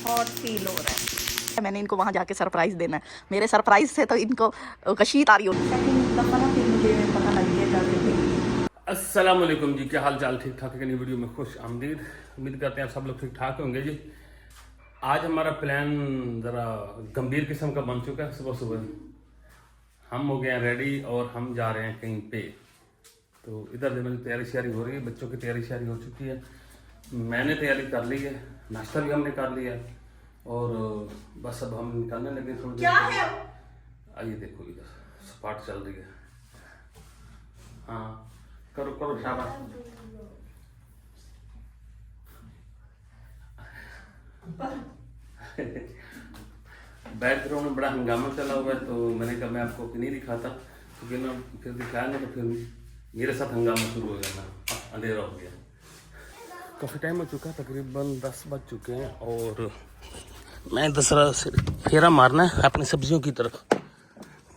Hot feel हो रहा है। मैंने इनको वहाँ जाके सरप्राइज देना है। मेरे सरप्राइज से तो इनको कशीत आ रही हो। अस्सलाम वालेकुम जी, क्या हाल चाल? ठीक ठाक है? नई वीडियो में खुश आमदीद। उम्मीद करते हैं आप सब लोग ठीक ठाक होंगे जी। आज हमारा प्लान ज़रा गंभीर किस्म का बन चुका है। सुबह सुबह हम हो गए हैं रेडी और हम जा रहे हैं कहीं पे। तो इधर जो मेरी तैयारी श्यारी हो रही है, बच्चों की तैयारी श्यारी हो चुकी है, मैंने तैयारी कर ली है, नाश्ता भी हमने कर लिया और बस अब हम निकलने लगे थोड़ी देर। आइए देखो, इधर सपाट चल रही है। हाँ करो करो शाबाश। बैकग्राउंड में बड़ा हंगामा चला हुआ है, तो मैंने कहा मैं आपको नहीं दिखाता, क्योंकि ना फिर दिखाया तो फिर मेरे साथ हंगामा शुरू हो गया ना, अंधेरा हो गया। काफ़ी टाइम हो चुका है, तकरीबन 10 बज चुके हैं और मैं दूसरा फेरा मारना है अपनी सब्जियों की तरफ,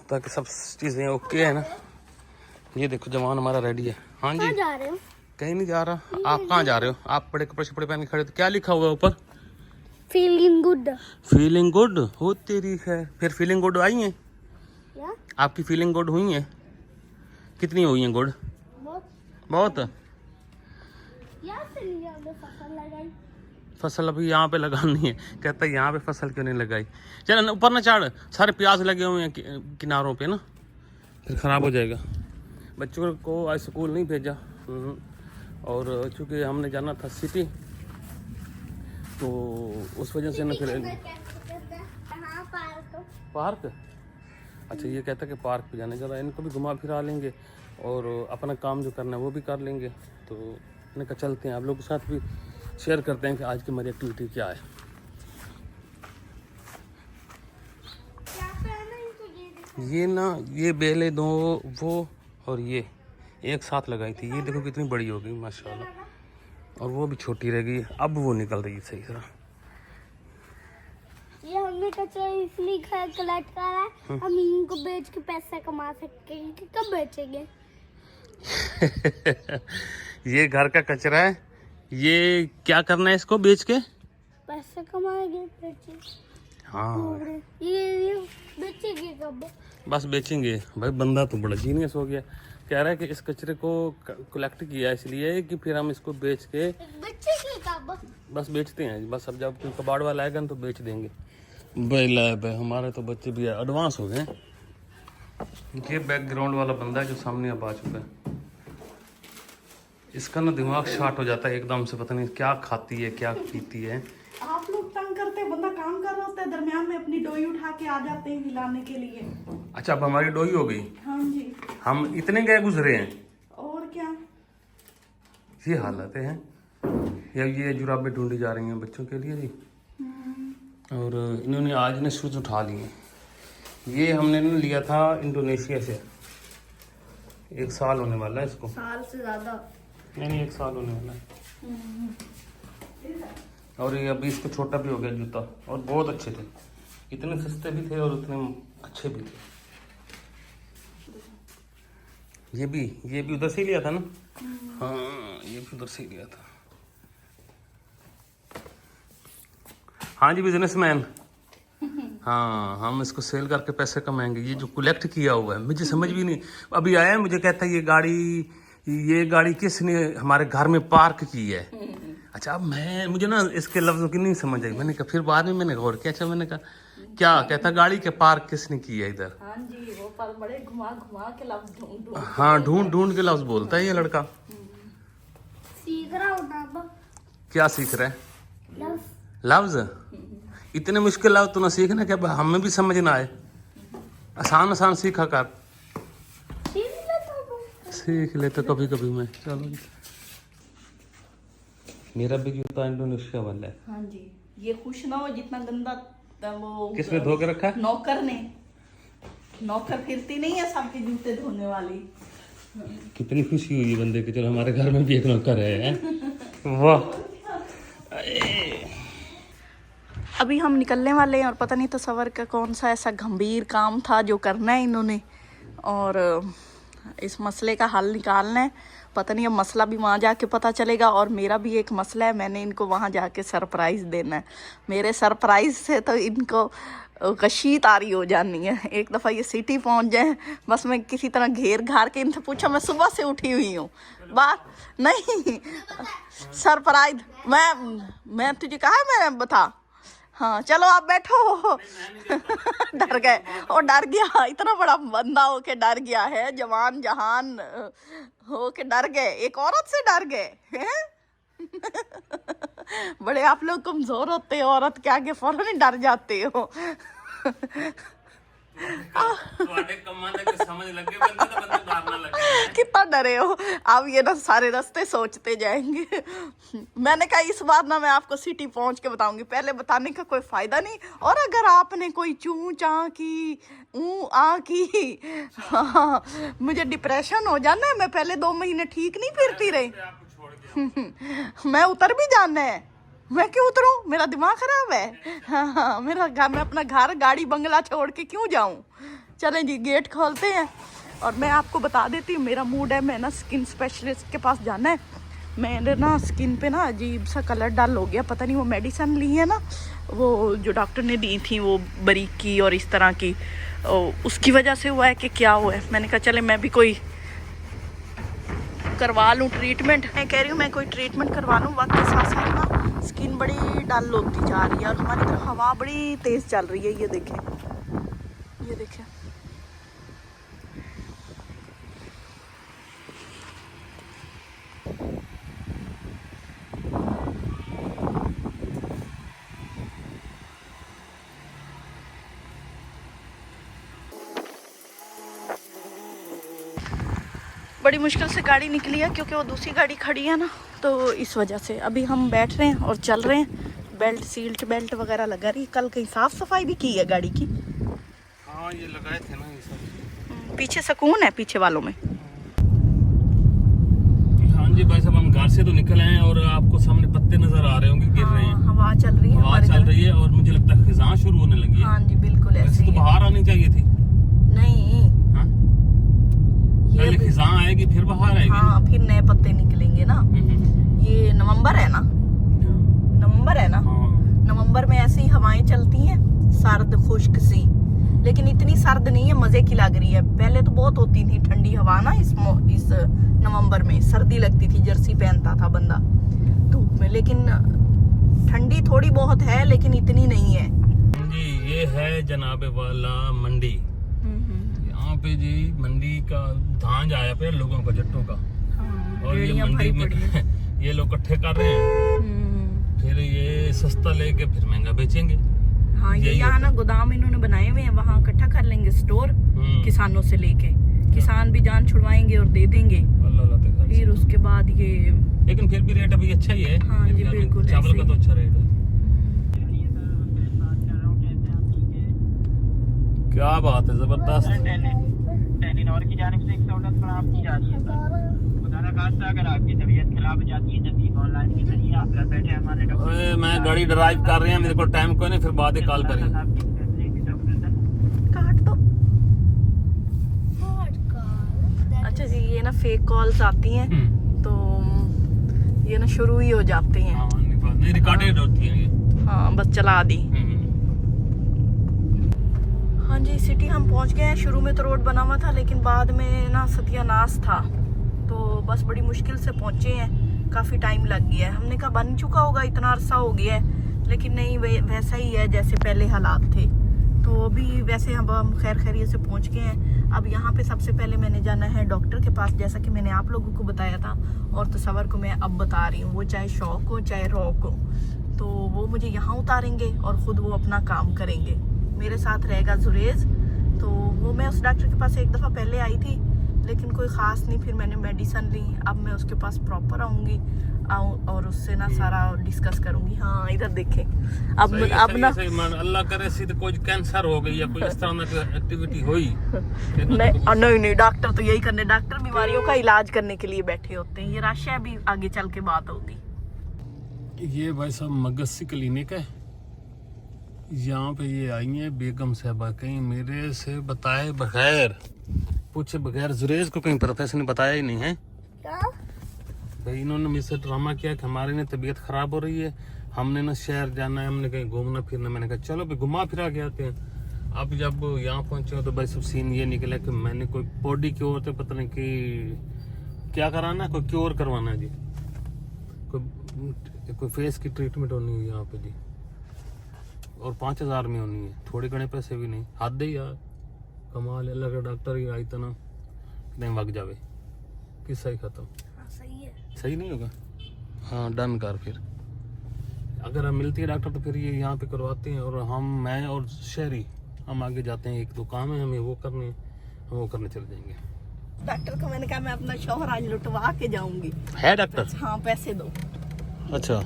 ताकि सब चीज़ें ओके है ना। ये देखो जवान हमारा रेडी है। हाँ जी, जा रहे हो? कहीं नहीं जा रहा। आप कहाँ जा रहे हो? आप बड़े कपड़े शपड़े पहन के खड़े, तो क्या लिखा हुआ है ऊपर? Feeling good. फीलिंग गुड हो तेरी है। फिर फीलिंग गुड आई है? या? आपकी फीलिंग गुड हुई है? कितनी हुई है गुड? बहुत। फसल लगाई। फसल अभी यहाँ पे लगानी है। कहता है यहाँ पे फसल क्यों नहीं लगाई? चल ऊपर ना चढ़, सारे प्याज लगे हुए हैं किनारों पे ना, फिर खराब हो जाएगा। बच्चों को आज स्कूल नहीं भेजा और चूँकि हमने जाना था सिटी, तो उस वजह से ना फिर पार्क। अच्छा, ये कहता है कि पार्क पे जाने, ज़रा इनको भी घुमा फिरा लेंगे और अपना काम जो करना है वो भी कर लेंगे। तो मैंने कहा चलते हैं, आप लोगों के साथ भी शेयर करते हैं कि आज की हमारी एक्टिविटी क्या है। ये ना, ये बेलें दो वो और ये एक साथ लगाई थी, ये देखो कितनी बड़ी हो गई माशाल्लाह, और वो भी छोटी रह गई, अब वो निकल रही है सही तरह। ये हमने कचरा इसलिए कलेक्ट करा है, हम इनको बेच के पैसा कमा सकते हैं। कि कब बेचेंगे? ये घर का कचरा है, ये क्या करना है इसको बेच के? पैसा कमाएंगे, बेचेंगे। हाँ, ये बेचेंगे कब? बस बेचेंगे। भाई बंदा तो बड़ा जीनियस हो गया, कह रहा है कि इस कचरे को कलेक्ट किया इसलिए कि फिर हम इसको बेच के बेचेंगे कब? बस बेचते हैं। बस अब जब कोई कबाड़ वाला आएगा ना तो बेच देंगे। भाई हमारे तो बच्चे भी एडवांस हो गए। ये बैकग्राउंड वाला बंदा है जो सामने अब आ चुका है, इसका ना दिमाग शार्ट हो जाता है एकदम से, पता नहीं क्या खाती है क्या पीती है। आप लोग तंग करते हैं, बंदा काम कर रहा होता है, दरमियान में अपनी डोई उठा के आ जाते हैं हिलाने के लिए। अच्छा, अब हमारी डोई हो गई। हाँ जी, हम इतने गए गुजरे हैं। और क्या। ये हालत है। ये जुराबें ढूंढी जा रही हैं बच्चों के लिए जी, और इन्होंने आज ने शूज उठा लिए। ये हमने ना लिया था इंडोनेशिया से, 1 साल होने वाला है इसको। साल से ज्यादा नहीं 1 साल होने वाला है। और ये अभी इसको छोटा भी हो गया जूता, और बहुत अच्छे थे, इतने सस्ते भी थे और उतने अच्छे भी थे। ये भी उधर से ही लिया था ना? हाँ, ये भी उधर से ही लिया था। हाँ जी, बिजनेसमैन। हाँ, हम इसको सेल करके पैसे कमाएंगे। ये जो कलेक्ट किया हुआ है, मुझे समझ भी नहीं, अभी आया मुझे कहता है ये गाड़ी किसने हमारे घर में पार्क की है। अच्छा, अब मुझे ना इसके लफ्जों की नहीं समझ आई। मैंने कहा, फिर बाद में मैंने गौर किया। अच्छा, मैंने कहा क्या कहता, गाड़ी के पार्क किसने की है इधर? हाँ जी, वो पर बड़े घुमा के लफ्ज ढूंढ। हाँ, ढूंढ के लफ्ज बोलता है ये लड़का। सीख रहा हूँ ना। क्या सीख रहा है? लफ्ज? इतने मुश्किल लफ्ज तो ना सीखना क्या हमें भी समझ ना आए, आसान सीखा कर। सीख ले तो कभी कभी मैं। चलो, मेरा भी जूता इंडोनेशिया वाला है। हाँ जी, ये खुश ना हो जितना गंदा वो किसने धो के रखा है? नौकर ने। नौकर फिरती नहीं है सबके जूते धोने वाली। कितनी खुशी हुई बंदे की, चलो हमारे घर में भी एक नौकर है। वाह। अभी हम निकलने वाले हैं और पता नहीं तस्वर का कौन सा ऐसा गंभीर काम था जो करना है इन्होंने, और इस मसले का हल निकालना है। पता नहीं अब मसला भी वहाँ जाके पता चलेगा, और मेरा भी एक मसला है, मैंने इनको वहाँ जाके सरप्राइज़ देना है। मेरे सरप्राइज़ से तो इनको कशी तारी हो जानी है। एक दफ़ा ये सिटी पहुँच जाए, बस मैं किसी तरह घेर घार के इनसे पूछा, मैं सुबह से उठी हुई हूँ, बात नहीं सरप्राइज। मैं तुझे कहा मैं बता। हाँ चलो आप बैठो। डर गए, और डर गया, इतना बड़ा बंदा हो के डर गया है, जवान जहान हो के डर गए, एक औरत से डर गए हैं। बड़े आप लोग कमजोर होते हो, औरत के आगे फौरन ही डर जाते हो। कितना डरे हो आप, ये ना सारे रास्ते सोचते जाएंगे। मैंने कहा इस बार ना मैं आपको सिटी पहुंच के बताऊंगी, पहले बताने का कोई फायदा नहीं। और अगर आपने कोई चूं चा की आ की, हाँ, मुझे डिप्रेशन हो जाना है। मैं पहले 2 महीने ठीक नहीं फिरती रही। मैं उतर भी जाना है, मैं क्यों उतरूं, मेरा दिमाग खराब है। हाँ, मेरा घर, मैं अपना घर गाड़ी बंगला छोड़ के क्यों जाऊं। चलें जी, गेट खोलते हैं। और मैं आपको बता देती हूँ मेरा मूड है, मैं ना स्किन स्पेशलिस्ट के पास जाना है। मेरे ना स्किन पे ना अजीब सा कलर डल हो गया, पता नहीं वो मेडिसिन ली है ना, वो जो डॉक्टर ने दी थी, वो बारीक की और इस तरह की, उसकी वजह से हुआ है कि क्या हुआ है। मैंने कहा चले मैं भी कोई करवा लूँ ट्रीटमेंट। मैं कह रही हूँ मैं कोई ट्रीटमेंट करवा लूँ। वक्त के साथ साथ ना स्किन बड़ी डल होती जा रही है, और हमारी तरफ हवा बड़ी तेज़ चल रही है। ये देखें, ये देखें, बड़ी मुश्किल से गाड़ी निकली है, क्योंकि वो दूसरी गाड़ी खड़ी है ना, तो इस वजह से अभी हम बैठ रहे हैं और चल रहे हैं। बेल्ट, सीट बेल्ट वगैरह लगा रही। कल कहीं साफ सफाई भी की है गाड़ी की? हाँ, ये लगाए थे ना ये सब। पीछे सुकून है पीछे वालों में। हाँ जी भाई साहब, हम घर से तो निकले हैं और आपको सामने पत्ते नजर आ रहे होंगे गिर रहे हैं। हवा चल रही है, हवा चल रही है, और मुझे लगता है खिजां शुरू होने लगी है। हाँ जी बिल्कुल ऐसे तो बाहर आनी चाहिए थी। नहीं, पहले खिजां आएगी फिर बाहर आएगी। हाँ, फिर नए पत्ते निकलेंगे ना। ये नवंबर है ना, नवंबर है ना, नवंबर में ऐसी हवाएं चलती हैं, सर्द खुश्क सी, लेकिन इतनी सर्द नहीं है, मजे की लग रही है। पहले तो बहुत होती थी ठंडी हवा ना, इस नवंबर में सर्दी लगती थी, जर्सी पहनता था बंदा धूप में, लेकिन ठंडी थोड़ी बहुत है, लेकिन इतनी नहीं है जी। ये है जनाबे वाला मंडी। यहाँ पे जी मंडी का धांज आया पे लोगों का, जट्टों का। और ये मंडी में ये लोग इकट्ठे कर रहे हैं, फिर ये सस्ता लेके फिर महंगा बेचेंगे। हाँ, ये यहाँ ना गोदाम इन्होंने बनाए हुए हैं, वहाँ इकट्ठा कर लेंगे स्टोर किसानों से लेके, किसान भी जान छुड़वाएंगे और दे देंगे। फिर उसके बाद ये, लेकिन फिर भी रेट अभी अच्छा ही है। हाँ जी बिल्कुल, चावल का तो अच्छा रेट है। क्या बात है, जबरदस्त। टेलीनॉर की जानिब से 110 पर आपकी जा रही है। खुदा ना खास्ता अगर आपकी तबीयत खराब हो जाती है, जब ऑनलाइन के जरिए आप घर बैठे हमारे डॉक्टर, मैं गाड़ी ड्राइव कर रहे हैं, मेरे को टाइम कोई नहीं, फिर बाद में कॉल करेंगे। काट दो। अच्छा जी, ये ना फेक कॉल्स आती हैं, तो ये ना शुरू ही हो जाते हैं। हाँ, नहीं रिकॉर्डेड होती है ये। हाँ, बस चला दी। हाँ जी, सिटी हम पहुंच गए हैं। शुरू में तो रोड बना हुआ था, लेकिन बाद में ना सत्यानाश था, तो बस बड़ी मुश्किल से पहुंचे हैं। काफ़ी टाइम लग गया है। हमने कहा बन चुका होगा, इतना अरसा हो गया है, लेकिन नहीं, वैसा ही है जैसे पहले हालात थे। तो अभी वैसे हम खैर खैरियत से पहुंच गए हैं। अब यहाँ पे सबसे पहले मैंने जाना है डॉक्टर के पास, जैसा कि मैंने आप लोगों को बताया था, और तसव्वुर को मैं अब बता रही हूँ। वो चाहे शौक हो चाहे रौक हो, तो वो मुझे यहाँ उतारेंगे और ख़ुद वो अपना काम करेंगे। मेरे साथ रहेगा जुरेज। तो वो मैं उस डॉक्टर के पास एक दफ़ा पहले आई थी, लेकिन कोई ख़ास नहीं, फिर मैंने मेडिसिन ली। अब मैं उसके पास प्रॉपर आऊँगी और उससे ना सारा डिस्कस करूँगी। हाँ, इधर देखें, अब ना अल्लाह करे सीधे कोई कैंसर हो गई या कोई इस तरह की एक्टिविटी हुई। नहीं, डॉक्टर तो यही करने, डॉक्टर बीमारियों का इलाज करने के लिए बैठे होते हैं। ये राशिया भी आगे चल के बात होगी। ये भाई साहब मगसी क्लिनिक है, यहाँ पे ये आई हैं बेगम साहबा, कहीं मेरे से बताए बगैर पूछे बगैर जुरेज को कहीं प्रोफेशन बताया ही नहीं है क्या? भाई। इन्होंने मुझसे ड्रामा किया कि हमारी ना तबीयत खराब हो रही है, हमने ना शहर जाना है, हमने कहीं घूमना फिरना। मैंने कहा चलो भाई घुमा फिरा के आते हैं। अब जब यहाँ पहुंचे तो भाई सब सीन ये निकला कि मैंने कोई बॉडी क्योर तो पता नहीं कि क्या कराना, कोई क्योर करवाना है जी, कोई फेस की ट्रीटमेंट होनी है यहाँ पे जी, और 5000 में होनी है, थोड़े घने पैसे भी नहीं। हद ही यार, कमाल। अल्लाह का डॉक्टर ही आई तो ना नहीं वग जावे, किस्सा ही खत्म। हाँ, सही है। सही नहीं होगा? हाँ डन कर। फिर अगर हम मिलती है डॉक्टर तो फिर ये यहाँ पे करवाते हैं, और मैं और शहरी हम आगे जाते हैं, एक दो काम है हमें वो करने, हम वो करने चले जाएंगे। डॉक्टर को मैंने कहा मैं अपना शौहर आज लुटवा के जाऊंगी। है डॉक्टर? हाँ पैसे दो। अच्छा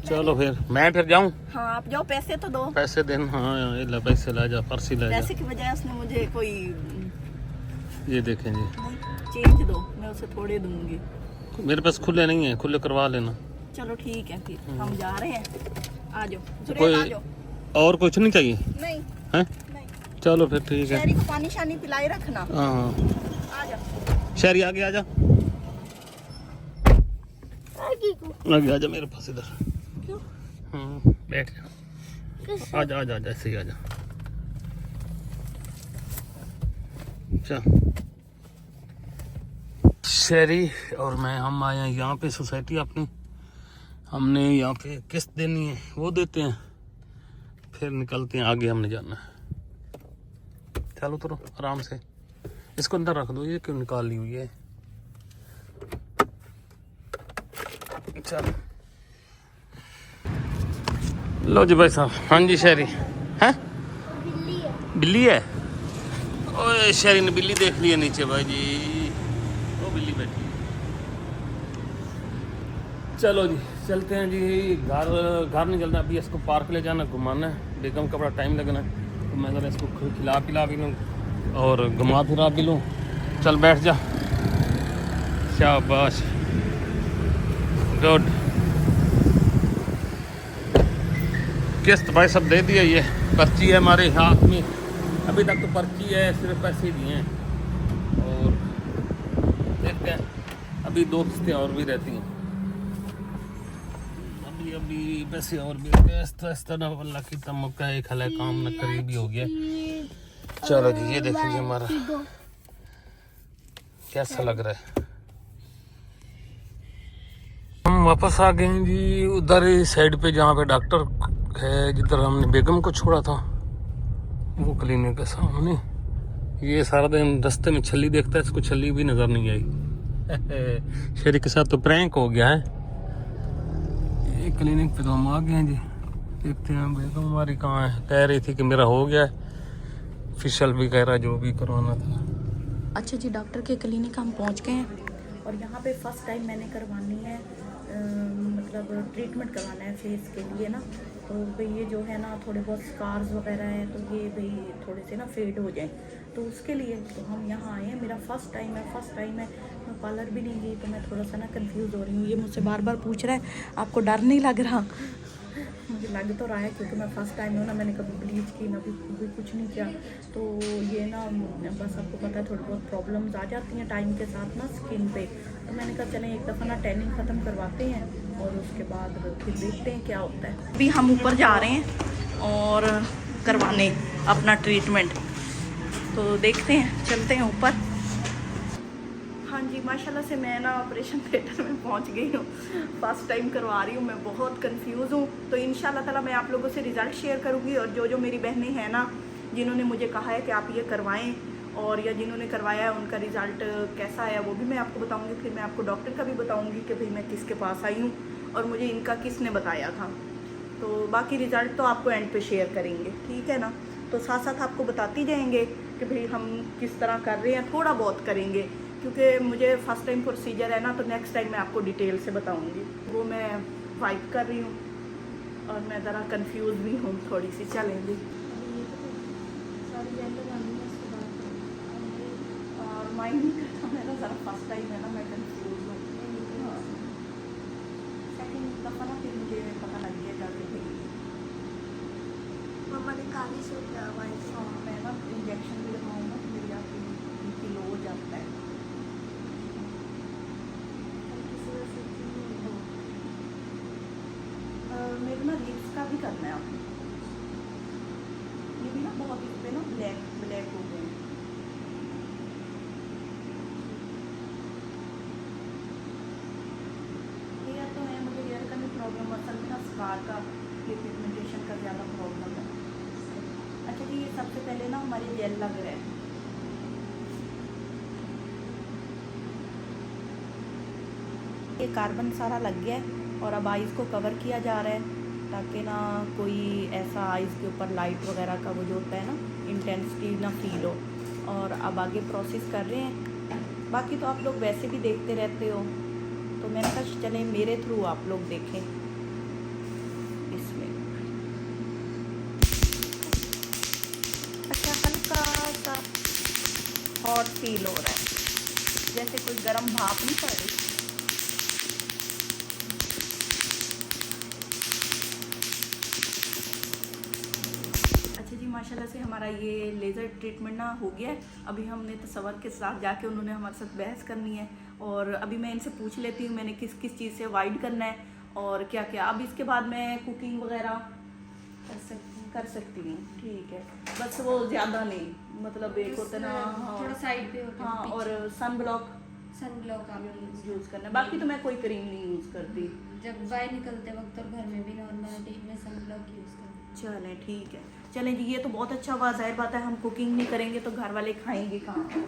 चलो फिर मैं फिर जाऊँ। हाँ आप जाओ, पैसे तो दो। पैसे देना? हाँ ये पैसे ला जा, पर्ची ला जा। पैसे की बजाय उसने मुझे कोई ये देखें जी, चेंज दो, मैं उसे थोड़े दूंगी। मेरे पास खुले नहीं है, खुले करवा लेना। चलो ठीक है फिर हम जा रहे हैं, आ जाओ जुरेज, कोई आ जाओ। और कुछ नहीं चाहिए नहीं है? नहीं, चलो फिर ठीक है। शहरी को पानी शानी पिलाई रखना। हाँ आ जाओ शहरी आगे आ जा, आगे आ जा मेरे पास इधर। क्यों? हाँ बैठ जा, कैसे? आ जा ऐसे ही आ जा। अच्छा शहरी और मैं हम आए हैं यहाँ पे सोसाइटी अपनी, हमने यहाँ पे किस्त देनी है, वो देते हैं, फिर निकलते हैं आगे, हमने जाना है। चलो तो आराम से, इसको अंदर रख दो, ये क्यों निकाल ली हुई है? चलो लो जी भाई साहब। हाँ जी शहरी है? बिल्ली है। बिल्ली है? ओए शहरी ने बिल्ली देख ली है नीचे भाई जी, वो बिल्ली बैठी है। चलो जी चलते हैं जी, घर नहीं चलना, अभी इसको पार्क ले जाना, घुमाना है, बेगम का बड़ा टाइम लगना है, तो मैं ज़रा इसको खिला पिला भी लूँ और घुमा फिरा भी लूँ। चल बैठ जा, शाबाश, गुड। किस्त भाई सब दे दिया, ये पर्ची है हमारे हाथ में, अभी तक तो पर्ची है, सिर्फ पैसे दिए हैं, और देखते हैं अभी 2 किस्तें और भी रहती हैं, अभी पैसे और भी इस तरह अल्लाह की तमक्का एक हल काम न करीबी हो गया। चलो जी ये देखिए हमारा कैसा लग रहा है। हम वापस आ गए हैं जी उधर साइड पे जहाँ पे डॉक्टर है, जिधर हमने बेगम को छोड़ा था, वो क्लिनिक के सामने। ये सारा दिन रास्ते में छल्ली देखता है, इसको छल्ली भी नजर नहीं आई। शेरी के साथ तो प्रैंक हो गया है। ये क्लिनिक पे तो हम आ गए हैं जी, देखते हैं बेगम हमारी कहाँ है। कह रही थी कि मेरा हो गया है, फेशियल भी कह रहा जो भी करवाना था। अच्छा जी डॉक्टर के क्लिनिक हम पहुंच गए हैं, और यहाँ पे फर्स्ट टाइम मैंने करवानी है, मतलब ट्रीटमेंट करवाना है फेस के लिए ना। तो भाई ये जो है ना थोड़े बहुत स्कार्स वगैरह हैं, तो ये भाई थोड़े से ना फेड हो जाएं, तो उसके लिए तो हम यहाँ आए हैं। मेरा फर्स्ट टाइम है, मैं पार्लर भी नहीं गई, तो मैं थोड़ा सा ना कंफ्यूज हो रही हूँ। ये मुझसे बार बार पूछ रहा है आपको डर नहीं लग रहा? मुझे लग तो रहा है, क्योंकि मैं फर्स्ट टाइम हूँ ना, मैंने कभी ब्लीच की ना भी कुछ नहीं किया। तो ये ना बस आपको पता है थोड़ी बहुत प्रॉब्लम्स आ जाती हैं टाइम के साथ ना स्किन पे। तो मैंने कहा चलें एक दफ़ा ना टैनिंग ख़त्म करवाते हैं, और उसके बाद फिर देखते हैं क्या होता है। अभी हम ऊपर जा रहे हैं और करवाने अपना ट्रीटमेंट, तो देखते हैं, चलते हैं ऊपर। हाँ जी माशाल्लाह से मैं ना ऑपरेशन थिएटर में पहुंच गई हूँ, फर्स्ट टाइम करवा रही हूँ, मैं बहुत कंफ्यूज हूँ। तो इंशाल्लाह ताला मैं आप लोगों से रिज़ल्ट शेयर करूँगी, और जो मेरी बहनें हैं ना जिन्होंने मुझे कहा है कि आप ये करवाएं, और या जिन्होंने करवाया है उनका रिज़ल्ट कैसा आया वो भी मैं आपको बताऊँगी। फिर मैं आपको डॉक्टर का भी बताऊँगी कि भाई मैं किसके पास आई हूँ और मुझे इनका किसने बताया था। तो बाकी रिज़ल्ट तो आपको एंड पे शेयर करेंगे, ठीक है ना। तो साथ साथ आपको बताती जाएंगे कि भाई हम किस तरह कर रहे हैं, थोड़ा बहुत करेंगे, क्योंकि मुझे फ़र्स्ट टाइम प्रोसीजर है ना, तो नेक्स्ट टाइम मैं आपको डिटेल से बताऊंगी। वो मैं वाइप कर रही हूँ, और मैं ज़रा कंफ्यूज भी हूँ थोड़ी सी। चलेंगे और माइंड नहीं करता, मेरा ज़रा फर्स्ट टाइम है ना, मैं कंफ्यूज हूँ। सेकेंड दफ़ा ना फिर मुझे पता लग गया जाके भाई मम्मा ने काली सूट लगाई। मैं ना इंजेक्शन भी लगाऊँगा, मेरी आपकी बहुत इस पे ना ब्लैक ब्लैक हो गए। हेयर तो है, मुझे हेयर का भी प्रॉब्लम, असल में ना स्कार का, ये पिगमेंटेशन का ज़्यादा प्रॉब्लम है। अच्छा जी, ये सबसे पहले ना हमारे जेल लग रहा है। ये कार्बन सारा लग गया है और अब आइज़ को कवर किया जा रहा है ताकि ना कोई ऐसा आइज़ के ऊपर लाइट वगैरह का वो जो होता है ना इंटेंसिटी ना फील हो। और अब आगे प्रोसेस कर रहे हैं। बाकी तो आप लोग वैसे भी देखते रहते हो, तो मैंने कहा चलें मेरे थ्रू आप लोग देखें। इसमें अच्छा हल्का सा हॉट फील हो रहा है, जैसे कोई गर्म भाप नहीं पड़ रही। माशाल्लाह से हमारा ये लेज़र ट्रीटमेंट ना हो गया है। अभी हमने तसव्वुर के साथ जाके उन्होंने हमारे साथ बहस करनी है और अभी मैं इनसे पूछ लेती हूँ मैंने किस किस चीज़ से अवॉइड करना है और क्या क्या। अब इसके बाद मैं कुकिंग वगैरह कर सकती हूँ। ठीक है, बस वो ज़्यादा नहीं, मतलब एक होता है ना थोड़ा साइड पे होता है। हाँ, और सन ब्लॉक आप यूज़ करना है। बाकी तो मैं कोई क्रीम नहीं यूज़ करती। जब बाहर निकलते वक्त और घर में भी नॉर्मल डे में सन ब्लॉक यूज़ करते। चलें ठीक है, चलें जी, ये तो बहुत अच्छा हुआ। ज़ाहिर बात है हम कुकिंग नहीं करेंगे तो घर वाले खाएंगे कहाँ से?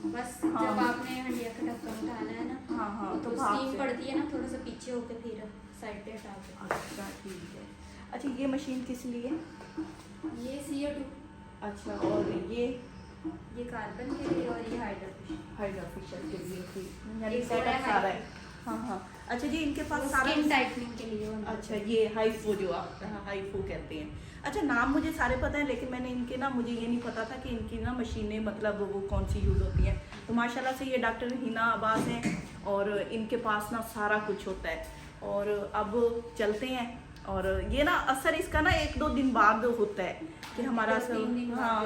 बस हाँ। जब आपने हंडिया का ढक्कन उठाना है ना, हाँ हाँ, तो भाप स्टीम से। पड़ती है ना, थोड़ा सा पीछे होकर फिर साइड पे हटा के। अच्छा ठीक है। अच्छा ये मशीन किस लिए? ये CO2, अच्छा, और ये कार्बन के लिए और ये हाइड्रोफिशियल के लिए थी, यानी एक और है सेटअप सारा है। हाँ हाँ। अच्छा जी, इनके पास सारा स्किन टाइटनिंग के लिए होना। अच्छा, ये हाइफो जो आप हाइफो कहते हैं। अच्छा, नाम मुझे सारे पता है लेकिन मैंने इनके ना, मुझे ये नहीं पता था कि इनकी ना मशीनें मतलब वो कौन सी यूज़ होती हैं। तो माशाल्लाह से ये डॉक्टर हिना अब्बास हैं और इनके पास ना सारा कुछ होता है। और अब चलते हैं। और ये ना असर इसका ना 1-2 दिन बाद होता है कि हमारा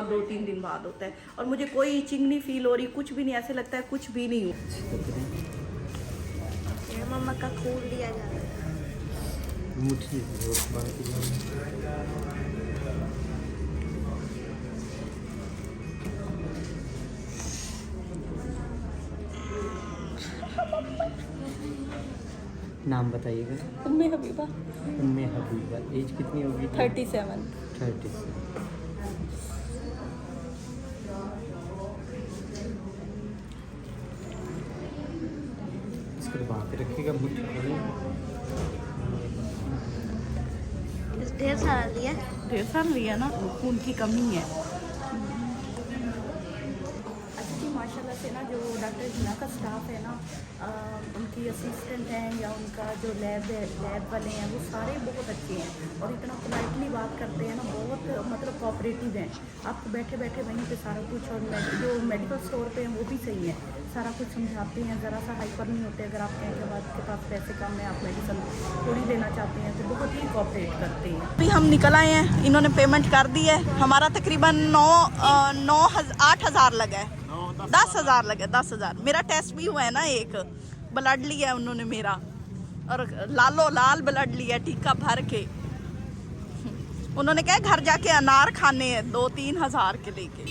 2-3 दिन बाद होता है। और मुझे कोई इचिंग नहीं फील हो रही, कुछ भी नहीं, ऐसे लगता है कुछ भी नहीं हो। मम्मा का खून लिया जा रहा है। मुट्ठी नाम बताइएगा। उम्मे हबीबा। उम्मे हबीबा। एज कितनी होगी? 37। 37। इसको वहाँ पे रखिएगा, मुट्ठी खोलिए। ढेर सारा लिया। ढेर सारा लिया ना, खून की कमी है। अच्छा जी, माशाल्लाह से ना जो डॉक्टर हिना का स्टाफ है ना, उनकी असिस्टेंट हैं या उनका जो लैब वाले हैं, वो सारे बहुत अच्छे हैं और इतना पोलाइटली बात करते हैं ना, बहुत मतलब कोऑपरेटिव हैं। आपको बैठे बैठे वहीं पे सारा कुछ, और जो मेडिकल स्टोर पे हैं वो भी सही है, सारा कुछ समझाते हैं, ज़रा सा हाइपर नहीं होते। अगर आप कहें कि आपके पास पैसे कम है, आप मेडिसिन थोड़ी लेना चाहते हैं, तो बहुत ही कोऑपरेट करते हैं। अभी हम निकल आए हैं, इन्होंने पेमेंट कर दी है। हमारा तकरीबन 8,000 लगा है, 10,000 लगा, 10,000। मेरा टेस्ट भी हुआ है ना, एक ब्लड लिया है उन्होंने मेरा, और लाल ब्लड लिया टीका भर के। उन्होंने कहा घर जाके अनार खाने हैं 2-3 हज़ार के लेके।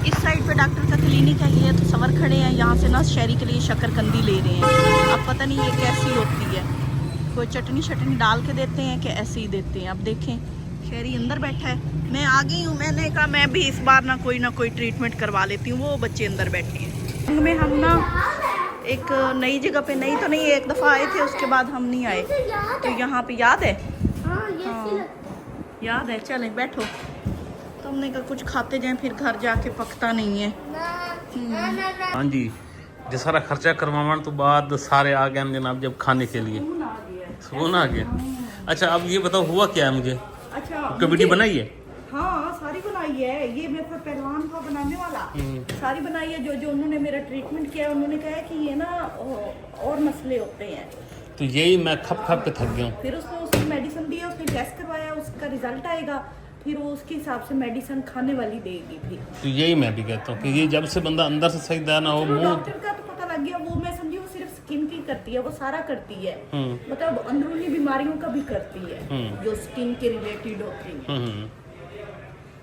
इस साइड पे डॉक्टर का क्लिनिक है, ये तो सवर खड़े हैं। यहाँ से ना शहरी के लिए शकरकंदी ले रहे हैं। अब पता नहीं ये कैसी होती है, कोई चटनी डाल के देते हैं कि ऐसे ही देते हैं। अब देखें, शहरी अंदर बैठा है, मैं आ गई हूँ। मैंने कहा मैं भी इस बार ना कोई ट्रीटमेंट करवा लेती हूँ। वो बच्चे अंदर बैठे हैं। में हम ना एक नई जगह पे, नई तो नहीं, एक दफ़ा आए थे, उसके बाद हम नहीं आए। तो यहाँ पे याद है? हाँ याद है। चलें बैठो। तो हमने कहा कुछ खाते जाएं, फिर घर जाके पकता नहीं है। हाँ जी, जो सारा खर्चा करवाने तो बाद सारे आ गए जनाब जब खाने के लिए सुकून आ गया। अच्छा, अब ये बताओ हुआ क्या है मुझे? अच्छा, वीडियो बनाई है? हाँ सारी बनाई है। ये मेरे पास पहलवान का बनाने वाला सारी बनाई है। जो उन्होंने मेरा ट्रीटमेंट किया, उन्होंने कहा कि ये ना और मसले होते हैं, तो यही मैं खप के थक गया हूँ। फिर उसको उसकी मेडिसिन दी, उसने टेस्ट करवाया, उसका रिजल्ट आएगा, फिर वो उसके हिसाब से मेडिसिन खाने वाली देगी। फिर तो यही मैं भी कहता हूँ कि ये जब से बंदा अंदर से सही दाना हो, मुंह डॉक्टर का तो पता लग गया। वो मैं समझी वो सिर्फ स्किन की करती है, वो सारा करती है, मतलब अंदरूनी बीमारियों का भी करती है, जो स्किन के रिलेटेड होती है।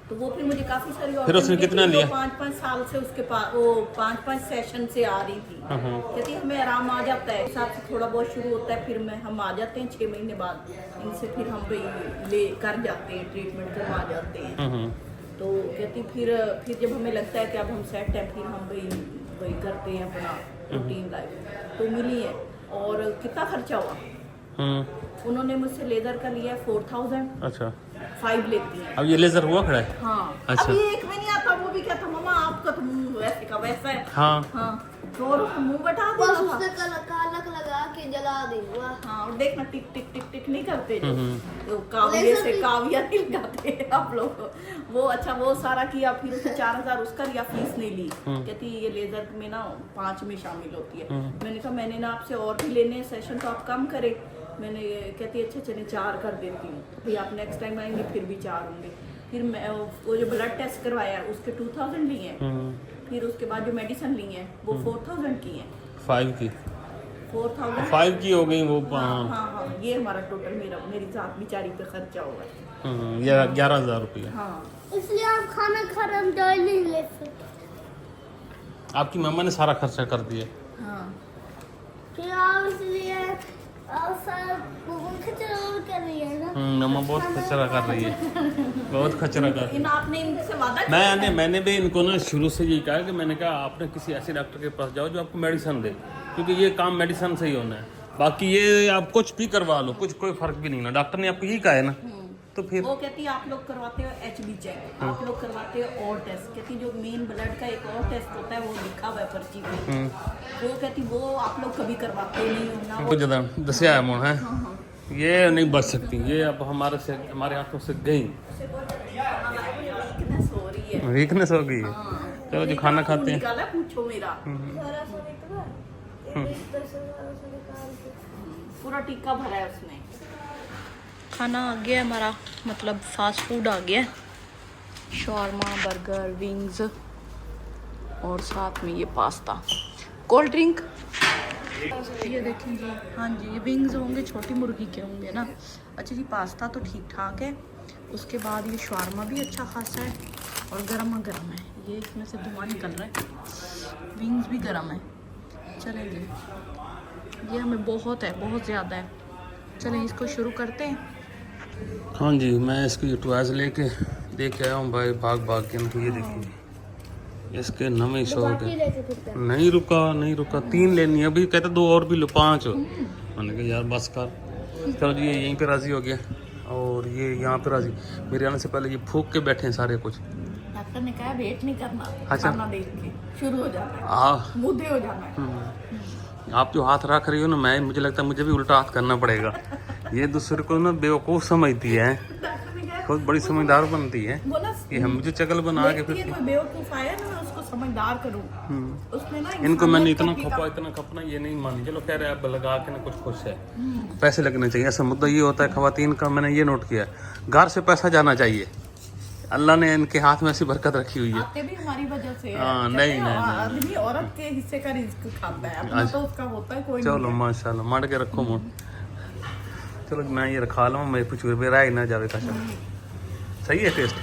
तो वो फिर मुझे काफी सारी फिर उसने कितना लिया? 5-5 साल से उसके पास, वो 5-5 सेशन से आ रही थी। कहती है हमें आराम आ जाता है, हिसाब से थोड़ा बहुत शुरू होता है, फिर हम आ जाते हैं 6 महीने बाद इनसे, फिर हम ले कर जाते हैं, ट्रीटमेंट करवा जाते हैं। तो कहती फिर जब हमें लगता है कि अब हम सेट हैं, फिर हम वही करते हैं अपना रूटीन लाइफ। तो मिली है। और कितना खर्चा हुआ? उन्होंने मुझसे लेजर का लिया 4000। अच्छा, 5 लेती है। अब ये लेजर हुआ खड़ा है? हाँ। अच्छा। अभी एक में नहीं आता, वो भी कहता मम्मा आपका तो मुंह वैसे का वैसा है। हाँ। और मुंह बटा बस देना उससे था। कालक लगा के जला देगा। हाँ, और देखना टिक टिक टिक टिक नहीं करते जो, तो काविया से काविया नहीं लगाते आप लोग। वो अच्छा वो सारा किया, फिर उसने 4000 उसका लिया, फीस नहीं ली। कहती ये लेजर में ना 5 में शामिल होती है। मैंने कहा मैंने ना आपसे और भी लेने सेशन, तो आप कम करें। मैंने कहती अच्छा चले 4 कर देती हूँ, फिर आप नेक्स्ट टाइम आएंगे फिर भी 4 होंगे। फिर मैं वो जो ब्लड टेस्ट करवाया उसके 2000 लिए हैं। फिर उसके बाद जो मेडिसिन ली हैं वो 4000 की हैं। 5 की 4000 5 की हो गई वो। हाँ, ये हमारा टोटल मेरी साथ बेचारी पे खर्चा होगा। ये 11,000 रुपया। हाँ, इसलिए आप खाना खा रहे हम दवाई नहीं ले सकते। आपकी मम्मा ने सारा खर्चा कर दिया। हाँ। फिर आप इसलिए आप सब खचरा कर रही है ना। मम्मा बहुत खचरा कर रही है, बहुत खचरा कर रही है। आपने इनसे वादा किया? मैंने भी इनको ना शुरू से यही कहा कि मैंने कहा आपने किसी ऐसे डॉक्टर के पास जाओ जो आपको मेडिसिन दे, क्योंकि ये काम मेडिसिन से ही होना है। बाकी ये आप कुछ भी करवा लो, कोई फर्क भी नहीं ना। डॉक्टर ने आपको यही कहा है ना, तो फिर वो कहती है आप लोग करवाते हो HB चेक, आप लोग करवाते हो और टेस्ट। कहती जो मेन ब्लड का एक और टेस्ट होता है वो लिखा हुआ है पर्ची पे, वो कहती वो आप लोग कभी करवाते नहीं हो ना। बहुत ज़्यादा दसिया है मोन है, ये नहीं बच सकती, ये अब हमारे हाथों से गई, वीकनेस हो रही है। वीकनेस हो गई है। चलो जो खाना खाते हैं। निकाला पूछो मेरा पूरा टिक्का भरा है उसने। खाना आ गया हमारा, मतलब फास्ट फूड आ गया, शॉर्मा, बर्गर, विंग्स और साथ में ये पास्ता, कोल्ड ड्रिंक। ये देखें जी, हाँ जी ये विंग्स होंगे, छोटी मुर्गी के होंगे ना। अच्छा जी, पास्ता तो ठीक ठाक है। उसके बाद ये शॉर्मा भी अच्छा खासा है और गर्मा गर्म है, ये इसमें से धुआं निकल रहा है। विंग्स भी गर्म है। चलें जी, ये हमें बहुत ज़्यादा है। चलें इसको शुरू करते हैं। हाँ जी, मैं इसकी टॉयज लेके देख आया हूँ भाई, भाग के। तो ये देखिए इसके नमे शौक है। नहीं रुका 3 लेनी है अभी, कहते 2 और भी लो, 5 मैंने कहा यार बस कर। चलो जी, ये यहीं पे राज़ी हो गया और ये यहाँ पे राज़ी। मेरे आने से पहले ये फूक के बैठे हैं सारे कुछ। डॉक्टर ने कहा वेट नहीं करना, अच्छा। खाना देख के शुरू हो जाना है, हाँ, मुद्दे हो जाना है। आप जो हाथ रख रही हो ना, मुझे लगता है मुझे भी उल्टा हाथ करना पड़ेगा। ये दूसरे को ना बेवकूफ़ समझती है, बहुत बड़ी समझदार बनती है। बोला ये हम मुझे चकल बना के फिर कोई बेवकूफ आया ना, मैं उसको समझदार करूं। उसने ना इनको मैंने इंसानियत इतना खपना ये नहीं मानी। चलो कह रहे अब लगा के ना कुछ खुश है, पैसे लगने चाहिए। ऐसा मुद्दा ये होता है खवातीन का, मैंने ये नोट किया, घर से पैसा जाना चाहिए। अल्लाह ने इनके हाथ में ऐसी बरकत रखी हुई है। आते भी हमारी वजह से है। हाँ, कहते नहीं, हैं, नहीं। आदमी औरत के हिस्से का रिस्क खाता है, अपना तो उसका होता है कोई चलो नहीं। माशाल्लाह, मार के रखो मुँह। चलो मैं ये रखा लूँ, मैं कुछ रह ही ना जावे का। सही है टेस्ट।